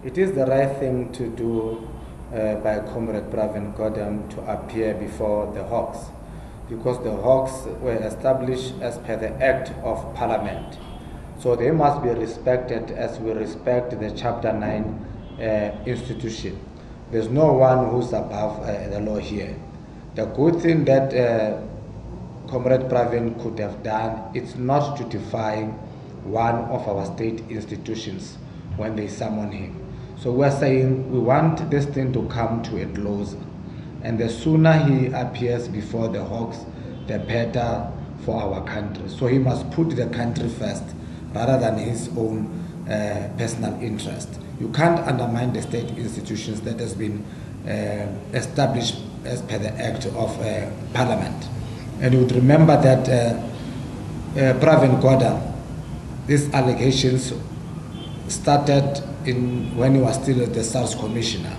It is the right thing to do by Comrade Gordhan to appear before the Hawks, because the Hawks were established as per the Act of Parliament. So they must be respected as we respect the Chapter 9 institution. There's no one who's above the law here. The good thing that Comrade Pravin could have done, it's not to defy one of our state institutions when they summon him. So we're saying we want this thing to come to a close, and the sooner he appears before the Hawks, the better for our country. So he must put the country first rather than his own personal interest. You can't undermine the state institutions that has been established as per the Act of Parliament. And you would remember that Pravin Gordhan, these allegations started when he was still the SARS commissioner.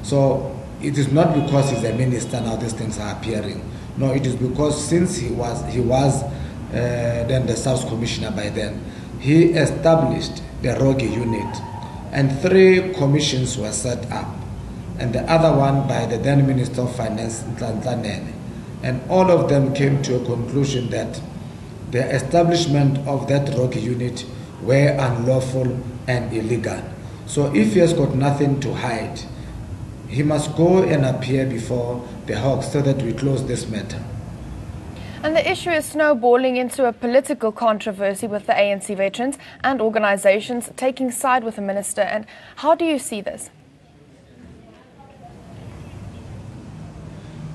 So it is not because he's a minister now these things are appearing. No, it is because since he was then the SARS commissioner by then, he established the Rogue unit, and 3 commissions were set up, and the other one by the then Minister of Finance, Nhlanhla, and all of them came to a conclusion that the establishment of that Rogue unit were unlawful and illegal. So if he has got nothing to hide, he must go and appear before the Hawks so that we close this matter. And the issue is snowballing into a political controversy with the ANC veterans and organizations taking side with the minister. And how do you see this?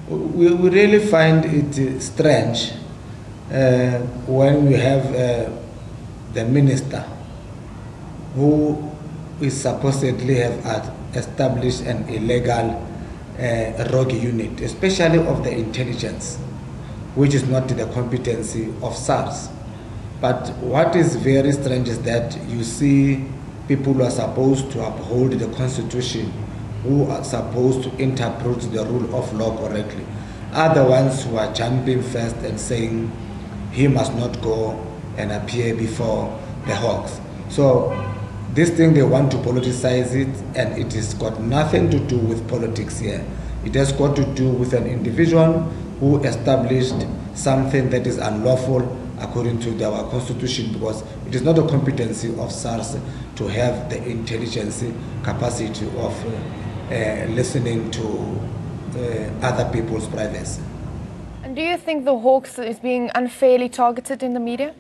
We really find it strange when we have the minister who is supposedly have established an illegal rogue unit, especially of the intelligence, which is not the competency of SARS. But what is very strange is that you see people who are supposed to uphold the Constitution, who are supposed to interpret the rule of law correctly, are the ones who are jumping first and saying he must not go and appear before the Hawks. So this thing, they want to politicize it, and it has got nothing to do with politics here. It has got to do with an individual who established something that is unlawful according to our Constitution, because it is not a competency of SARS to have the intelligence capacity of listening to other people's privacy. And do you think the Hawks is being unfairly targeted in the media?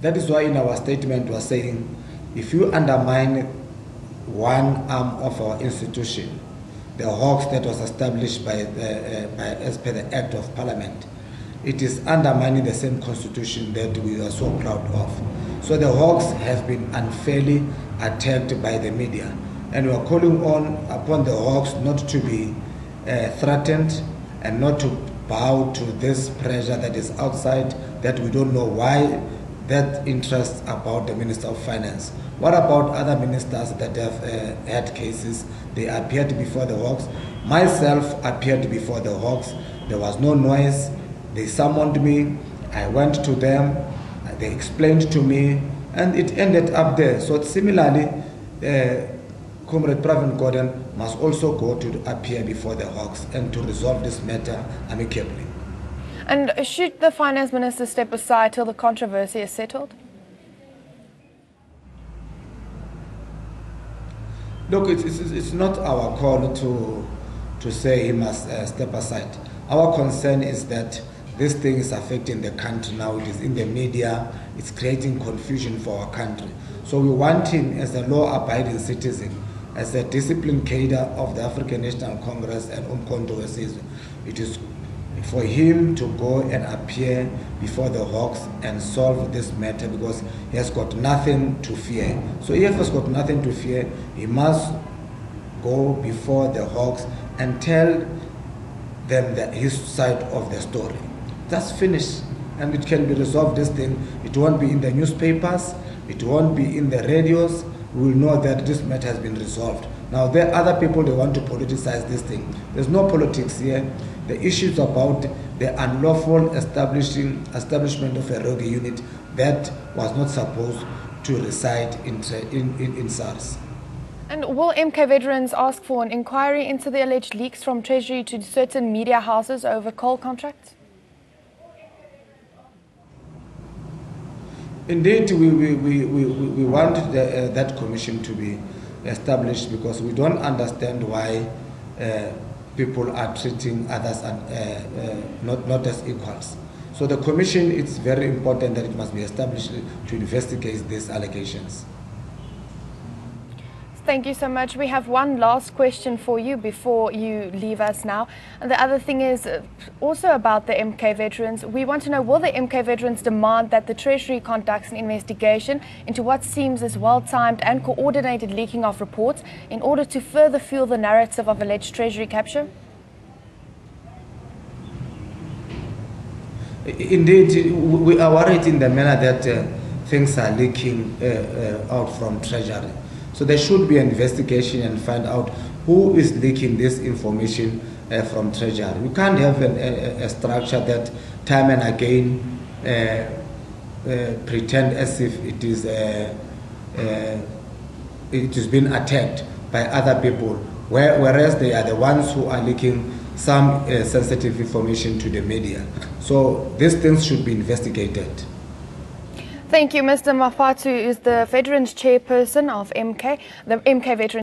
That is why in our statement we are saying, if you undermine one arm of our institution, the Hawks that was established as per the Act of Parliament, it is undermining the same Constitution that we are so proud of. So the Hawks have been unfairly attacked by the media, and we are calling upon the Hawks not to be threatened and not to bow to this pressure that is outside, that we don't know why that interest about the Minister of Finance. What about other ministers that have had cases? They appeared before the Hawks. Myself appeared before the Hawks. There was no noise. They summoned me. I went to them. They explained to me, and it ended up there. So similarly, Comrade Pravin Gordhan must also go to appear before the Hawks and to resolve this matter amicably. And should the finance minister step aside till the controversy is settled? Look, it's not our call to say he must step aside. Our concern is that this thing is affecting the country now. It is in the media. It's creating confusion for our country. So we want him as a law-abiding citizen, as a disciplined cadre of the African National Congress and Umkhonto weSizwe. It is for him to go and appear before the Hawks and solve this matter, because he has got nothing to fear. So if he has got nothing to fear, he must go before the Hawks and tell them his side of the story. That's finished, and it can be resolved, this thing. It won't be in the newspapers, it won't be in the radios. We will know that this matter has been resolved. Now, there are other people, they want to politicize this thing. There's no politics here. The issue is about the unlawful establishment of a rogue unit that was not supposed to reside in SARS. And will MK Veterans ask for an inquiry into the alleged leaks from Treasury to certain media houses over coal contracts? Indeed, we want that commission to be established because we don't understand why people are treating others not as equals. So the commission, it's very important that it must be established to investigate these allegations. Thank you so much. We have one last question for you before you leave us now. And the other thing is also about the MK Veterans. We want to know, will the MK Veterans demand that the Treasury conducts an investigation into what seems as well-timed and coordinated leaking of reports in order to further fuel the narrative of alleged Treasury capture? Indeed, we are worried in the manner that things are leaking out from Treasury. So there should be an investigation and find out who is leaking this information from Treasury. We can't have a structure that time and again pretend as if it is being attacked by other people, whereas they are the ones who are leaking some sensitive information to the media. So these things should be investigated. Thank you. Mr. Mafatu is the Veterans Chairperson of MK, the MK Veterans